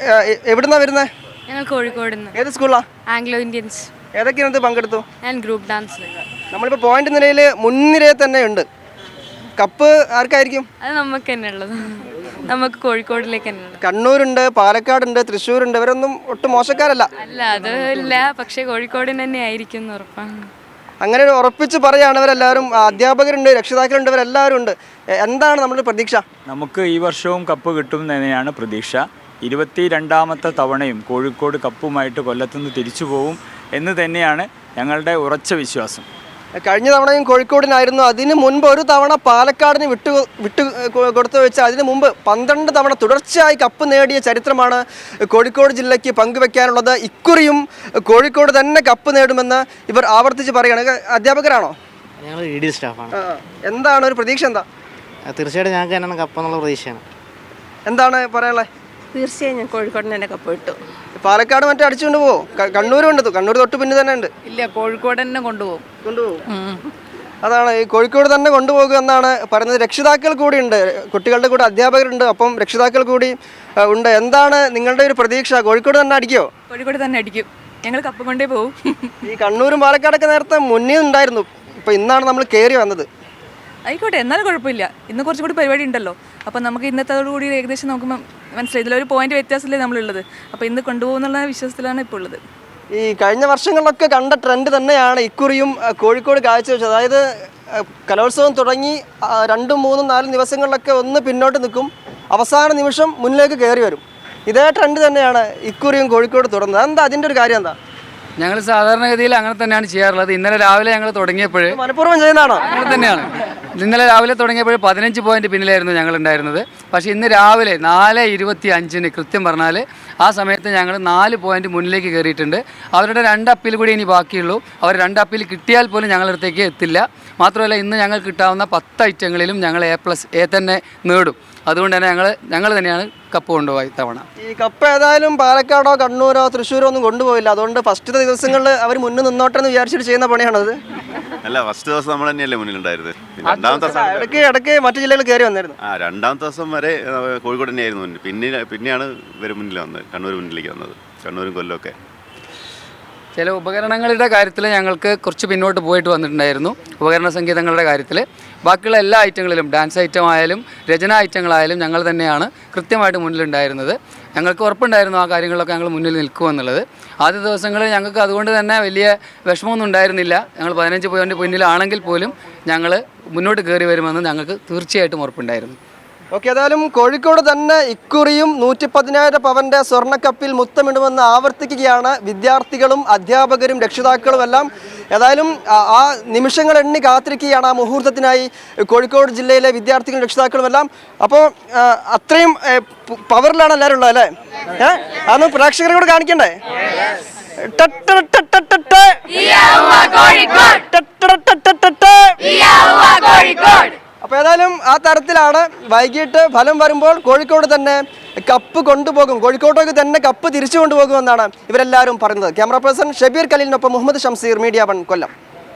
എവിടുന്നാ വരുന്നത്? ഞങ്ങൾ കോഴിക്കോട് നിന്ന്. ഏത് സ്കൂളാ? Anglo Indians. ഏതൊക്കെയാണ് പങ്കെടുത്തു? ഞാൻ ഗ്രൂപ്പ് ഡാൻസിൽ. നമ്മളിപ്പോൾ പോയിന്റ് നിലയിൽ മുൻനിരയിൽ തന്നെ ഉണ്ട്. കപ്പ് ആർക്കായിരിക്കും? അത് നമുക്ക് തന്നെ ഉള്ളത്. നമുക്ക് കോഴിക്കോടിലേക്ക് തന്നെ ഉള്ളത്. കണ്ണൂരുണ്ട്, പാലക്കാടുണ്ട്, തൃശ്ശൂരുണ്ട്. ഇവരൊന്നും ഒട്ടും മോശക്കാരല്ല. അല്ല, അത് ഇല്ല. പക്ഷേ കോഴിക്കോടിന് തന്നെ ആയിരിക്കും എന്ന് ഉറപ്പാണ്. അങ്ങനെ ഉറപ്പിച്ച് പറയുകയാണ് ഇവരെല്ലാവരും. അധ്യാപകരുണ്ട്, രക്ഷിതാക്കളുണ്ട്, ഇവരെല്ലാവരും ഉണ്ട്. എന്താണ് നമ്മുടെ പ്രതീക്ഷ? നമുക്ക് ഈ വർഷവും കപ്പ് കിട്ടും തന്നെയാണ് പ്രതീക്ഷ. 22ാമത്തെ തവണയും കോഴിക്കോട് കപ്പുമായിട്ട് കൊല്ലത്തുനിന്ന് തിരിച്ചു പോവും എന്ന് തന്നെയാണ് ഞങ്ങളുടെ ഉറച്ച വിശ്വാസം. കഴിഞ്ഞ തവണയും കോഴിക്കോടിനായിരുന്നു. അതിന് മുൻപ് ഒരു തവണ പാലക്കാടിന് വിട്ടു കൊടുത്തു വെച്ച് അതിന് മുമ്പ് 12 തവണ തുടർച്ചയായി കപ്പ് നേടിയ ചരിത്രമാണ് കോഴിക്കോട് ജില്ലയ്ക്ക് പങ്കുവെക്കാനുള്ളത്. ഇക്കുറിയും കോഴിക്കോട് തന്നെ കപ്പ് നേടുമെന്ന് ഇവർ ആവർത്തിച്ച് പറയുകയാണ്. അധ്യാപകരാണോ? ഞങ്ങൾ ED സ്റ്റാഫാണ്. എന്താണ് ഒരു പ്രതീക്ഷ? എന്താ? തീർച്ചയായിട്ടും ഞങ്ങൾക്ക് തന്നെയാണ് കപ്പ് എന്നുള്ള പ്രതീക്ഷയാണ്. എന്താണ് പറയാനുള്ളത്? തീർച്ചയായും ഞാൻ കോഴിക്കോടിന് തന്നെ കപ്പ് കിട്ടും. പാലക്കാട് മറ്റേ അടിച്ചുകൊണ്ട് പോവോ? കണ്ണൂരും ഉണ്ട്. കണ്ണൂർ തൊട്ട് പിന്നെ തന്നെ ഉണ്ട്. ഇല്ല, കോഴിക്കോട് തന്നെ കൊണ്ടുപോകും. അതാണ് ഈ കോഴിക്കോട് തന്നെ കൊണ്ടുപോകുക എന്നാണ് പറയുന്നത്. രക്ഷിതാക്കൾ കൂടി ഉണ്ട്, കുട്ടികളുടെ കൂടെ അധ്യാപകരുണ്ട്, ഒപ്പം രക്ഷിതാക്കൾ കൂടി ഉണ്ട്. എന്താണ് നിങ്ങളുടെ ഒരു പ്രതീക്ഷ? കോഴിക്കോട് തന്നെ അടിക്കുമോ? കോഴിക്കോട് തന്നെ അടിക്കും. ഞങ്ങൾ കപ്പ് കൊണ്ടേ പോകും. ഈ കണ്ണൂരും പാലക്കാടൊക്കെ നേരത്തെ മുന്നിൽ ഉണ്ടായിരുന്നു. ഇപ്പം ഇന്നാണ് നമ്മൾ കയറി വന്നത്. ആയിക്കോട്ടെ, എന്നാലും കുഴപ്പമില്ല. ഇന്ന് കുറച്ചും കൂടി പരിപാടി ഉണ്ടല്ലോ. അപ്പം നമുക്ക് ഇന്നത്തോടുകൂടി ഏകദേശം നോക്കുമ്പോൾ മനസ്സിലായി ഇതിലൊരു പോയിന്റ് വ്യത്യാസമല്ലേ നമ്മളുള്ളത്. അപ്പോൾ ഇന്ന് കൊണ്ടുപോകുന്നുള്ള വിശ്വാസത്തിലാണ് ഇപ്പോൾ ഉള്ളത്. ഈ കഴിഞ്ഞ വർഷങ്ങളിലൊക്കെ കണ്ട ട്രെൻഡ് തന്നെയാണ് ഇക്കുറിയും കോഴിക്കോട് കാഴ്ചവെച്ചത്. അതായത് കലോത്സവം തുടങ്ങി 2, 3, 4 ദിവസങ്ങളിലൊക്കെ ഒന്ന് പിന്നോട്ട് നിൽക്കും, അവസാന നിമിഷം മുന്നിലേക്ക് കയറി വരും. ഇതേ ട്രെൻഡ് തന്നെയാണ് ഇക്കുറിയും കോഴിക്കോട് തുടർന്നത്. എന്താ അതിൻ്റെ ഒരു കാര്യം? എന്താ? ഞങ്ങൾ സാധാരണഗതിയിൽ അങ്ങനെ തന്നെയാണ് ചെയ്യാറുള്ളത്. ഇന്നലെ രാവിലെ ഞങ്ങൾ തുടങ്ങിയപ്പോൾ മനഃപൂർവ്വം ചെയ്യുന്നതാണോ? അങ്ങനെ തന്നെയാണ്. ഇന്നലെ രാവിലെ തുടങ്ങിയപ്പോൾ 15 പോയിന്റ് പിന്നിലായിരുന്നു ഞങ്ങൾ ഉണ്ടായിരുന്നത്. പക്ഷേ ഇന്ന് രാവിലെ 4:25 കൃത്യം പറഞ്ഞാൽ ആ സമയത്ത് ഞങ്ങൾ 4 പോയിന്റ് മുന്നിലേക്ക് കയറിയിട്ടുണ്ട്. അവരുടെ 2 അപ്പീൽ കൂടി ഇനി ബാക്കിയുള്ളൂ. അവർ 2 അപ്പീൽ കിട്ടിയാൽ പോലും ഞങ്ങളടുത്തേക്ക് എത്തില്ല. മാത്രമല്ല ഇന്ന് ഞങ്ങൾ കിട്ടാവുന്ന 10 ഐറ്റങ്ങളിലും ഞങ്ങൾ A+ തന്നെ നേടും. അതുകൊണ്ട് തന്നെ ഞങ്ങൾ തന്നെയാണ് കപ്പ് കൊണ്ടുപോയി തവണ. ഈ കപ്പ് ഏതായാലും പാലക്കാടോ കണ്ണൂരോ തൃശ്ശൂരോ ഒന്നും കൊണ്ടുപോയില്ല. അതുകൊണ്ട് ഫസ്റ്റത്തെ ദിവസങ്ങളിൽ അവർ മുന്നിൽ നിന്നോട്ടെ എന്ന് വിചാരിച്ചിട്ട് ചെയ്യുന്ന പണിയാണത്. അല്ല, ഫസ്റ്റ് ദിവസം നമ്മൾ തന്നെയല്ലേ മുന്നിലുണ്ടായിരുന്നത്. ഇടയ്ക്ക് മറ്റു ജില്ലകളിൽ കയറി വന്നായിരുന്നു. രണ്ടാമത്തെ ദിവസം വരെ കോഴിക്കോട് തന്നെയായിരുന്നു മുന്നിൽ. പിന്നെയാണ് ഇവർ മുന്നിൽ വന്നത്, കണ്ണൂർ മുന്നിലേക്ക് വന്നത്. കണ്ണൂരും കൊല്ലമൊക്കെ ചില ഉപകരണങ്ങളുടെ കാര്യത്തിൽ ഞങ്ങൾക്ക് കുറച്ച് പിന്നോട്ട് പോയിട്ട് വന്നിട്ടുണ്ടായിരുന്നു. ഉപകരണ സംഗീതങ്ങളുടെ കാര്യത്തിൽ ബാക്കിയുള്ള എല്ലാ ഐറ്റങ്ങളിലും ഡാൻസ് ഐറ്റം ആയാലും രചന ഐറ്റങ്ങളായാലും ഞങ്ങൾ തന്നെയാണ് കൃത്യമായിട്ട് മുന്നിലുണ്ടായിരുന്നത്. ഞങ്ങൾക്ക് ഉറപ്പുണ്ടായിരുന്നു ആ കാര്യങ്ങളിലൊക്കെ ഞങ്ങൾ മുന്നിൽ നിൽക്കുമെന്നുള്ളത്. ആദ്യ ദിവസങ്ങളിൽ ഞങ്ങൾക്ക് അതുകൊണ്ട് തന്നെ വലിയ വിഷമമൊന്നും ഉണ്ടായിരുന്നില്ല. ഞങ്ങൾ 15 പോയിന്റ് പിന്നിലാണെങ്കിൽ പോലും ഞങ്ങൾ മുന്നോട്ട് കയറി വരുമെന്ന് ഞങ്ങൾക്ക് തീർച്ചയായിട്ടും ഉറപ്പുണ്ടായിരുന്നു. ഓക്കെ, ഏതായാലും കോഴിക്കോട് തന്നെ ഇക്കുറിയും 110,000 പവൻ്റെ സ്വർണ്ണക്കപ്പിൽ മുത്തമിടുമെന്ന് ആവർത്തിക്കുകയാണ് വിദ്യാർത്ഥികളും അധ്യാപകരും രക്ഷിതാക്കളും എല്ലാം. ഏതായാലും ആ നിമിഷങ്ങൾ എണ്ണി കാത്തിരിക്കുകയാണ് ആ മുഹൂർത്തത്തിനായി കോഴിക്കോട് ജില്ലയിലെ വിദ്യാർത്ഥികളും രക്ഷിതാക്കളും എല്ലാം. അപ്പോൾ അത്രയും പവറിലാണ് എല്ലാവരും ഉള്ളത് അല്ലേ? അതൊന്നും പ്രേക്ഷകരെ കൂടെ കാണിക്കണ്ടേ? അപ്പോൾ ഏതായാലും ആ തരത്തിലാണ്. വൈകിട്ട് ഫലം വരുമ്പോൾ കോഴിക്കോട് തന്നെ കപ്പ് കൊണ്ടുപോകും, കോഴിക്കോട്ടേക്ക് തന്നെ കപ്പ് തിരിച്ചു കൊണ്ടുപോകുമെന്നാണ് ഇവരെല്ലാവരും പറയുന്നത്. ക്യാമറ പേഴ്സൺ ഷബീർ ഖലീലിനൊപ്പം മുഹമ്മദ് ഷംസീർ, മീഡിയ 1 കൊല്ലം.